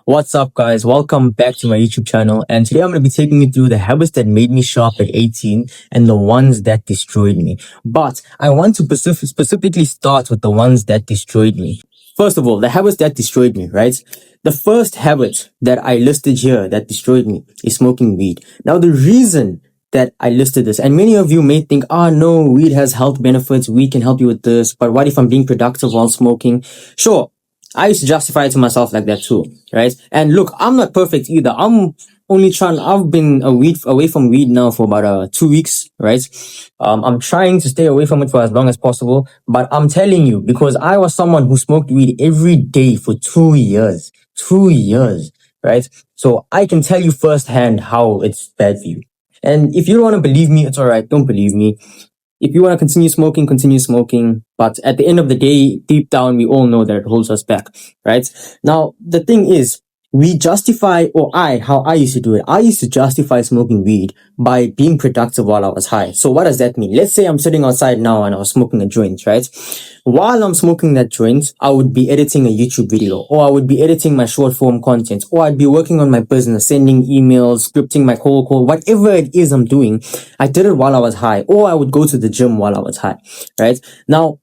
What's up, guys? Welcome back to my YouTube channel. And today I'm going to be taking you through the habits that made me sharp at 18 and the ones that destroyed me. But I want to specifically start with the ones that destroyed me. First of all, the habits that destroyed me, right? The first habit that I listed here that destroyed me is smoking weed. Now, the reason that I listed this, and many of you may think, no, weed has health benefits. Weed can help you with this. But what if I'm being productive while smoking? Sure. I used to justify it to myself like that too, right? And look, I'm not perfect either. I've been away from weed now for about 2 weeks, right? I'm trying to stay away from it for as long as possible, but I'm telling you, because I was someone who smoked weed every day for 2 years, right? So I can tell you firsthand how it's bad for you. And if you don't want to believe me, it's all right. Don't believe me. If you want to continue smoking, continue smoking. But at the end of the day, deep down, we all know that it holds us back, right? Now, the thing is, how I used to do it, I used to justify smoking weed by being productive while I was high. So what does that mean? Let's say I'm sitting outside now and I was smoking a joint, right? While I'm smoking that joint, I would be editing a YouTube video, or I would be editing my short form content, or I'd be working on my business, sending emails, scripting my call, whatever it is I'm doing. I did it while I was high, or I would go to the gym while I was high, right? Now,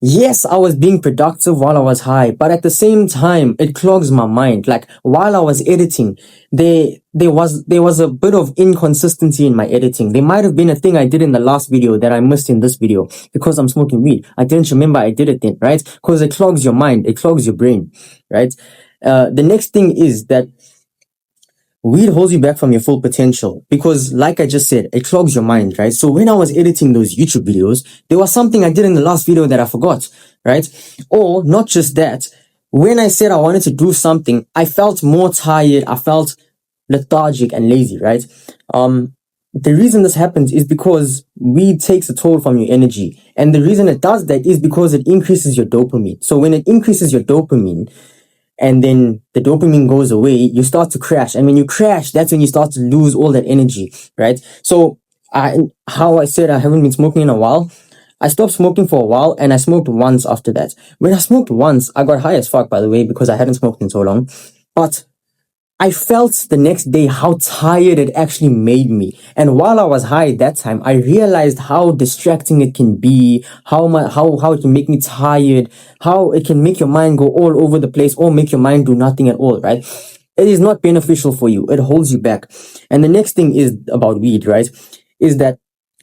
yes, I was being productive while I was high, but at the same time, it clogs my mind. Like while I was editing, there was a bit of inconsistency in my editing. There might have been a thing I did in the last video that I missed in this video because I'm smoking weed. I didn't remember I did it then, right? Because it clogs your mind, it clogs your brain, right? The next thing is that weed holds you back from your full potential because, like I just said, it clogs your mind, right? So when I was editing those YouTube videos, there was something I did in the last video that I forgot, right? Or not just that, when I said I wanted to do something, I felt more tired, I felt lethargic and lazy, right? The reason this happens is because weed takes a toll from your energy. And the reason it does that is because it increases your dopamine. So when it increases your dopamine, and then the dopamine goes away, you start to crash. And when you crash, that's when you start to lose all that energy, right? So how I said I haven't been smoking in a while, I stopped smoking for a while and I smoked once after that. When I smoked once, I got high as fuck, by the way, because I hadn't smoked in so long. But I felt the next day how tired it actually made me. And while I was high at that time, I realized how distracting it can be, how it can make me tired, how it can make your mind go all over the place or make your mind do nothing at all, right? It is not beneficial for you. It holds you back. And the next thing is about weed, right? Is that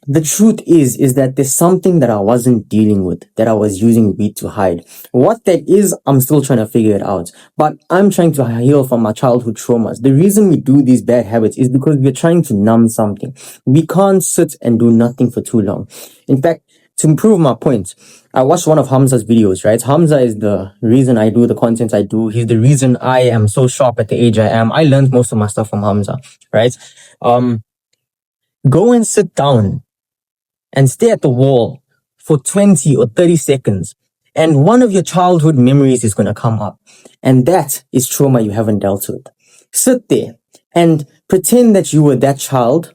the truth is that there's something that I wasn't dealing with, that I was using weed to hide. What that is, I'm still trying to figure it out. But I'm trying to heal from my childhood traumas. The reason we do these bad habits is because we're trying to numb something. We can't sit and do nothing for too long. In fact, to prove my point, I watched one of Hamza's videos, right? Hamza is the reason I do the content I do. He's the reason I am so sharp at the age I am. I learned most of my stuff from Hamza, right? Go and sit down and stare at the wall for 20 or 30 seconds. And one of your childhood memories is going to come up. And that is trauma you haven't dealt with. Sit there and pretend that you were that child.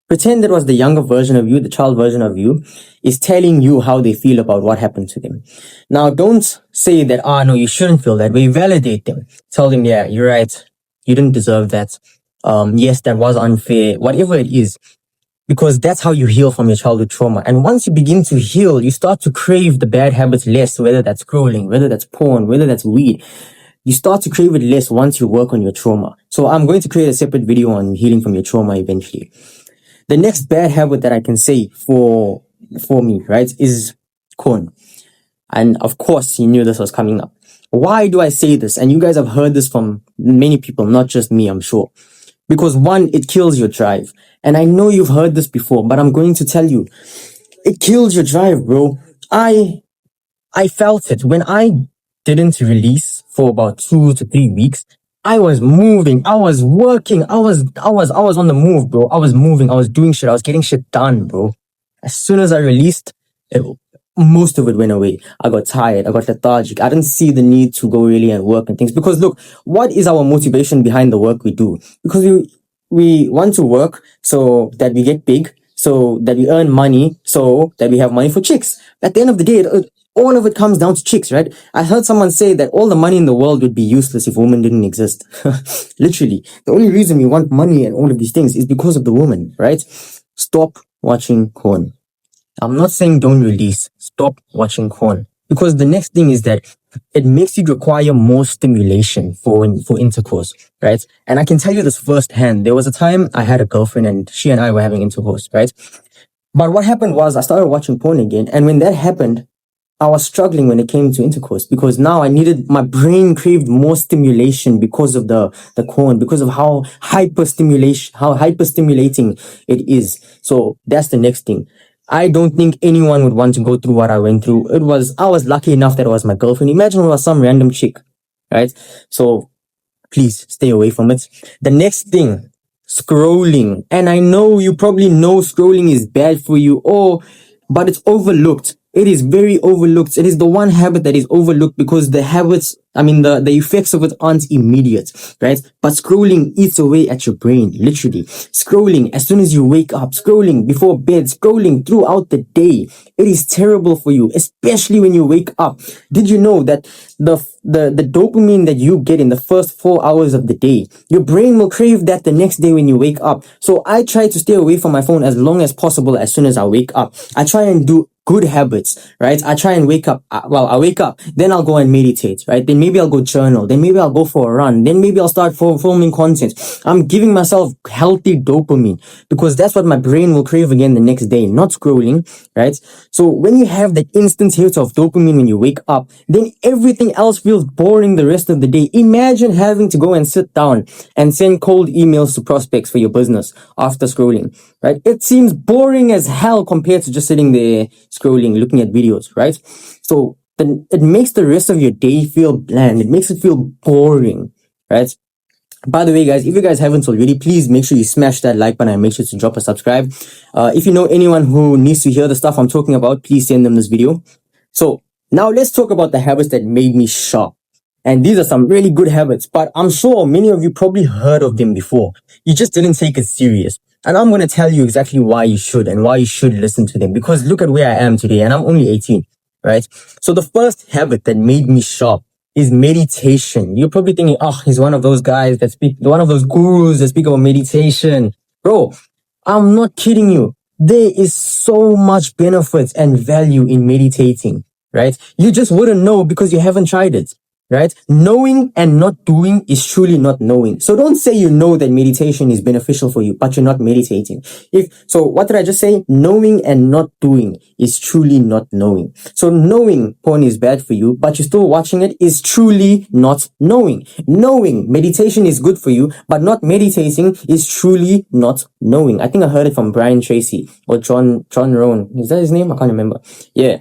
Pretend that was the younger version of you, the child version of you, is telling you how they feel about what happened to them. Now, don't say that, no, you shouldn't feel that way. Validate them. Tell them, yeah, you're right. You didn't deserve that. Yes, that was unfair. Whatever it is. Because that's how you heal from your childhood trauma. And once you begin to heal, you start to crave the bad habits less, whether that's scrolling, whether that's porn, whether that's weed. You start to crave it less once you work on your trauma. So I'm going to create a separate video on healing from your trauma eventually. The next bad habit that I can say for me, right, is corn. And of course, you knew this was coming up. Why do I say this? And you guys have heard this from many people, not just me, I'm sure. Because one, it kills your drive. And I know you've heard this before, but I'm going to tell you, it kills your drive, bro. I felt it when I didn't release for about 2 to 3 weeks. I was moving, I was working, I was on the move, bro. I was moving, I was doing shit, I was getting shit done, bro. As soon as I released, most of it went away. I got tired, I got lethargic. I didn't see the need to go really and work and things. Because look, what is our motivation behind the work we do? Because we want to work so that we get big, so that we earn money, so that we have money for chicks. At the end of the day, All of it comes down to chicks, right? I heard someone say that all the money in the world would be useless if women didn't exist. Literally, the only reason we want money and all of these things is because of the woman, right? Stop watching porn. I'm not saying don't release. Stop watching porn. Because the next thing is that it makes you require more stimulation for intercourse, right? And I can tell you this firsthand. There was a time I had a girlfriend and she and I were having intercourse, right? But what happened was I started watching porn again. And when that happened, I was struggling when it came to intercourse because now my brain craved more stimulation because of the porn, because of how hyper stimulating it is. So that's the next thing. I don't think anyone would want to go through what I went through. I was lucky enough that it was my girlfriend. Imagine it was some random chick, right? So please stay away from it. The next thing, scrolling. And I know you probably know scrolling is bad for you, but it's overlooked. It is very overlooked. It is the one habit that is overlooked because the effects of it aren't immediate, right? But scrolling eats away at your brain, literally. Scrolling as soon as you wake up, scrolling before bed, scrolling throughout the day. It is terrible for you, especially when you wake up. Did you know that the dopamine that you get in the first 4 hours of the day, your brain will crave that the next day when you wake up. So I try to stay away from my phone as long as possible as soon as I wake up. I try and do good habits, right? I try and wake up. I wake up, then I'll go and meditate, right? Then maybe I'll go journal. Then maybe I'll go for a run. Then maybe I'll start filming content. I'm giving myself healthy dopamine because that's what my brain will crave again the next day, not scrolling, right? So when you have that instant hit of dopamine when you wake up, then everything else feels boring the rest of the day. Imagine having to go and sit down and send cold emails to prospects for your business after scrolling, right? It seems boring as hell compared to just sitting there scrolling, looking at videos, right? So then it makes the rest of your day feel bland. It makes it feel boring, right? By the way, guys, if you guys haven't already, please make sure you smash that like button and make sure to drop a subscribe. If you know anyone who needs to hear the stuff I'm talking about, please send them this video. So now let's talk about the habits that made me sharp. And these are some really good habits, but I'm sure many of you probably heard of them before. You just didn't take it serious. And I'm going to tell you exactly why you should and why you should listen to them. Because look at where I am today and I'm only 18, right? So the first habit that made me sharp is meditation. You're probably thinking, oh, he's one of those guys one of those gurus that speak about meditation. Bro, I'm not kidding you. There is so much benefit and value in meditating, right? You just wouldn't know because you haven't tried it, right? Knowing and not doing is truly not knowing. So don't say you know that meditation is beneficial for you, but you're not meditating. So what did I just say? Knowing and not doing is truly not knowing. So knowing porn is bad for you, but you're still watching it is truly not knowing. Knowing meditation is good for you, but not meditating is truly not knowing. I think I heard it from Brian Tracy or John Rohn. Is that his name? I can't remember. Yeah.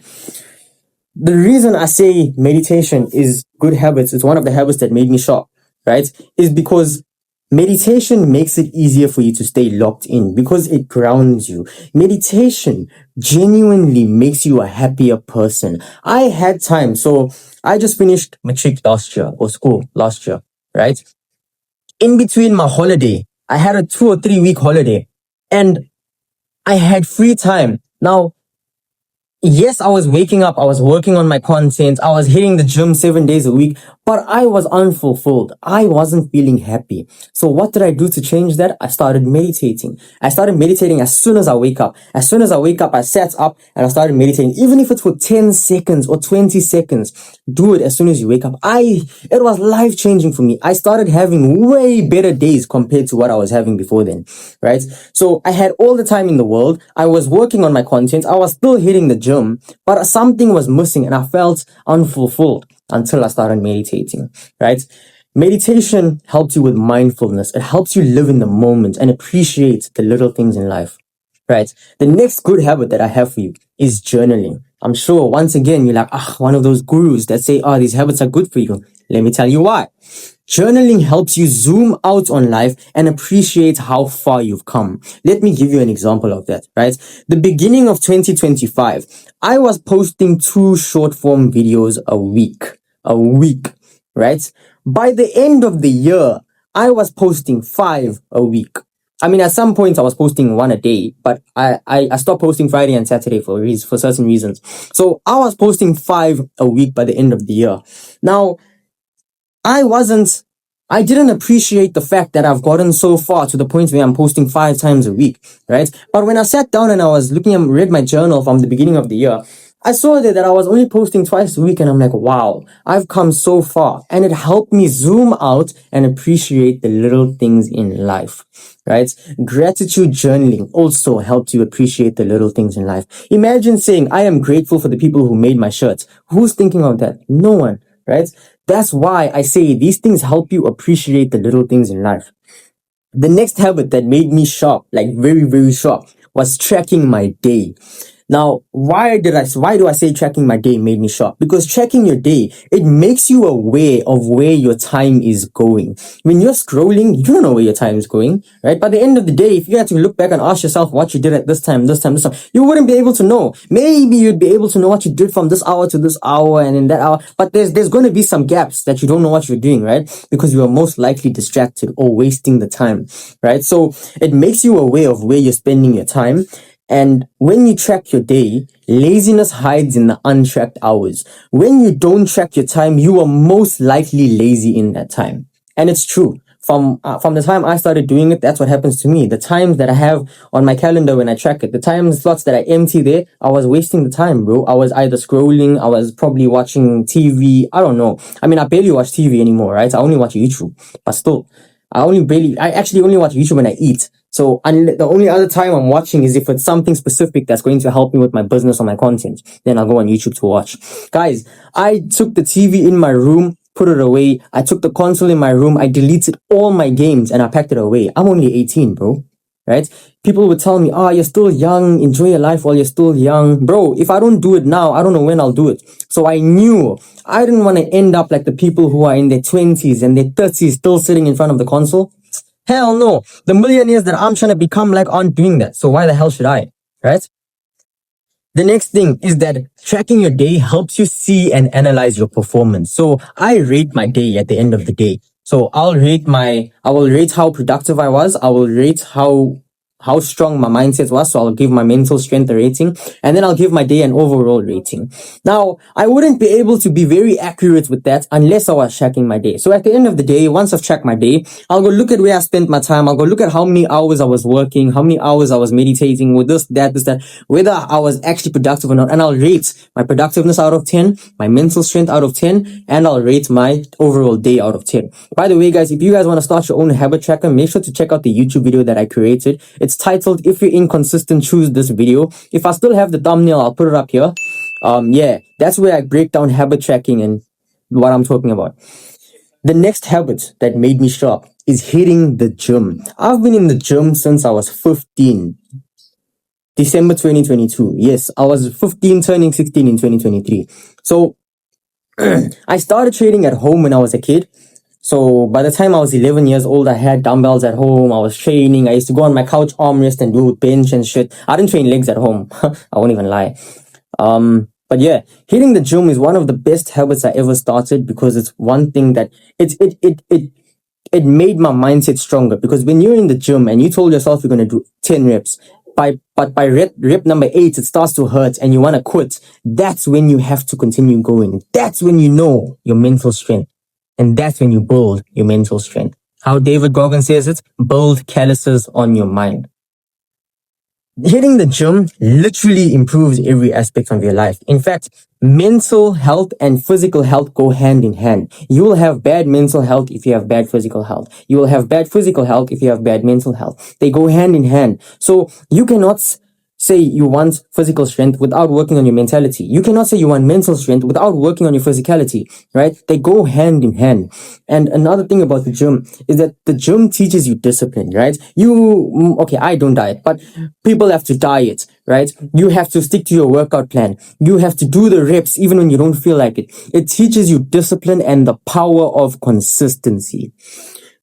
The reason I say meditation is good habits, it's one of the habits that made me sharp, right? Is because meditation makes it easier for you to stay locked in because it grounds you. Meditation genuinely makes you a happier person. I had time. So I just finished matric last year or school last year, right? In between my holiday, I had a 2 or 3 week holiday and I had free time. Now, yes, I was waking up, I was working on my content, I was hitting the gym 7 days a week, but I was unfulfilled. I wasn't feeling happy. So what did I do to change that? I started meditating. I started meditating as soon as I wake up. As soon as I wake up, I sat up and I started meditating. Even if it's for 10 seconds or 20 seconds, do it as soon as you wake up. It was life changing for me. I started having way better days compared to what I was having before then, right? So I had all the time in the world. I was working on my content. I was still hitting the gym, but something was missing and I felt unfulfilled until I started meditating, right? Meditation helps you with mindfulness. It helps you live in the moment and appreciate the little things in life, right? The next good habit that I have for you is journaling. I'm sure once again, you're like, one of those gurus that say, these habits are good for you. Let me tell you why. Journaling helps you zoom out on life and appreciate how far you've come. Let me give you an example of that, right? The beginning of 2025, I was posting 2 short form videos a week, right? By the end of the year, I was posting 5 a week. I mean, at some points I was posting one a day, but I stopped posting Friday and Saturday for certain reasons. So I was posting 5 a week by the end of the year. Now, I wasn't, I didn't appreciate the fact that I've gotten so far to the point where I'm posting 5 times a week, right? But when I sat down and I was looking and read my journal from the beginning of the year, I saw that I was only posting twice a week, and I'm like, wow, I've come so far. And it helped me zoom out and appreciate the little things in life, right? Gratitude journaling also helps you appreciate the little things in life. Imagine saying, I am grateful for the people who made my shirts. Who's thinking of that? No one, right? That's why I say these things help you appreciate the little things in life. The next habit that made me sharp, like very, very sharp, was tracking my day. Now, why do I say tracking my day made me sharp? Because tracking your day, it makes you aware of where your time is going. When you're scrolling, you don't know where your time is going, right? By the end of the day, if you had to look back and ask yourself what you did at this time, you wouldn't be able to know. Maybe you'd be able to know what you did from this hour to this hour and in that hour, but there's going to be some gaps that you don't know what you're doing, right? Because you are most likely distracted or wasting the time, right? So it makes you aware of where you're spending your time. And when you track your day, laziness hides in the untracked hours. When you don't track your time, you are most likely lazy in that time. And it's true. From the time I started doing it, that's what happens to me. The times that I have on my calendar when I track it, the time slots that I empty there, I was wasting the time, bro. I was either scrolling, I was probably watching TV. I don't know. I mean, I barely watch TV anymore, right? I only watch YouTube, but still, I actually only watch YouTube when I eat. So the only other time I'm watching is if it's something specific that's going to help me with my business or my content. Then I'll go on YouTube to watch. Guys, I took the TV in my room, put it away. I took the console in my room. I deleted all my games and I packed it away. I'm only 18, bro. Right? People would tell me, you're still young. Enjoy your life while you're still young. Bro, if I don't do it now, I don't know when I'll do it. So I knew I didn't want to end up like the people who are in their 20s and their 30s still sitting in front of the console. Hell no. The millionaires that I'm trying to become like aren't doing that. So why the hell should I? Right? The next thing is that tracking your day helps you see and analyze your performance. So I rate my day at the end of the day. So I will rate how productive I was. I will rate how strong my mindset was. So I'll give my mental strength a rating, and then I'll give my day an overall rating. Now, I wouldn't be able to be very accurate with that unless I was tracking my day. So at the end of the day, once I've tracked my day, I'll go look at where I spent my time. I'll go look at how many hours I was working, how many hours I was meditating with this, that, whether I was actually productive or not. And I'll rate my productiveness out of 10, my mental strength out of 10, and I'll rate my overall day out of 10. By the way, guys, if you guys want to start your own habit tracker, make sure to check out the YouTube video that I created. It's titled, If You're Inconsistent, Choose This Video. If I still have the thumbnail, I'll put it up here. That's where I break down habit tracking and what I'm talking about. The next habit that made me sharp is hitting the gym. I've been in the gym since I was 15. December 2022. Yes, I was 15 turning 16 in 2023. So I started training at home when I was a kid. So by the time I was 11 years old, I had dumbbells at home. I was training. I used to go on my couch armrest and do bench and shit. I didn't train legs at home. I won't even lie. But yeah, hitting the gym is one of the best habits I ever started because it's one thing that it made my mindset stronger. Because when you're in the gym and you told yourself you're going to do 10 reps, but by rep number 8, it starts to hurt and you want to quit. That's when you have to continue going. That's when you know your mental strength. And that's when you build your mental strength. How David Goggins says it, build calluses on your mind. Hitting the gym literally improves every aspect of your life. In fact, mental health and physical health go hand in hand. You will have bad mental health if you have bad physical health. You will have bad physical health if you have bad mental health. They go hand in hand. So you cannot say you want physical strength without working on your mentality. You cannot say you want mental strength without working on your physicality, right? They go hand in hand. And another thing about the gym is that the gym teaches you discipline, right? I don't diet, but people have to diet, right? You have to stick to your workout plan. You have to do the reps even when you don't feel like it. It teaches you discipline and the power of consistency.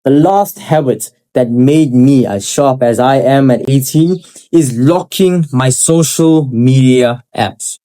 The last habit that made me as sharp as I am at 18 is locking my social media apps.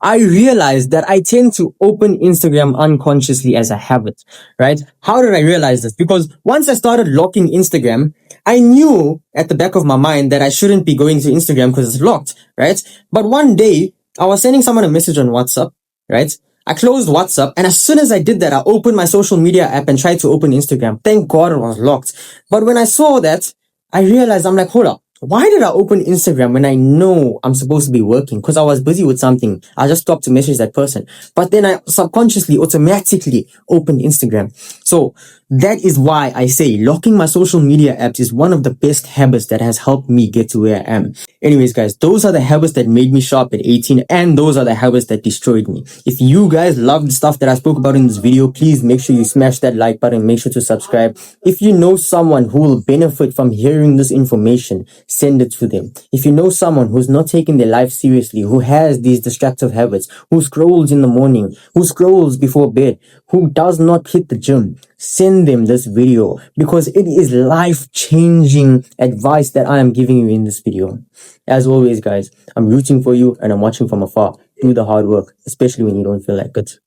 I realized that I tend to open Instagram unconsciously as a habit, right? How did I realize this? Because once I started locking Instagram, I knew at the back of my mind that I shouldn't be going to Instagram because it's locked, right? But one day I was sending someone a message on WhatsApp, right? I closed WhatsApp, and as soon as I did that, I opened my social media app and tried to open Instagram. Thank God it was locked. But when I saw that, I realized, I'm like, hold up. Why did I open Instagram when I know I'm supposed to be working? Because I was busy with something. I just stopped to message that person. But then I subconsciously, automatically opened Instagram. So that is why I say locking my social media apps is one of the best habits that has helped me get to where I am. Anyways, guys, those are the habits that made me sharp at 18, and those are the habits that destroyed me. If you guys love the stuff that I spoke about in this video, please make sure you smash that like button, make sure to subscribe. If you know someone who will benefit from hearing this information, send it to them. If you know someone who's not taking their life seriously, who has these destructive habits, who scrolls in the morning, who scrolls before bed, who does not hit the gym, send them this video, because it is life-changing advice that I am giving you in this video. As always, guys, I'm rooting for you and I'm watching from afar. Do the hard work, especially when you don't feel like it.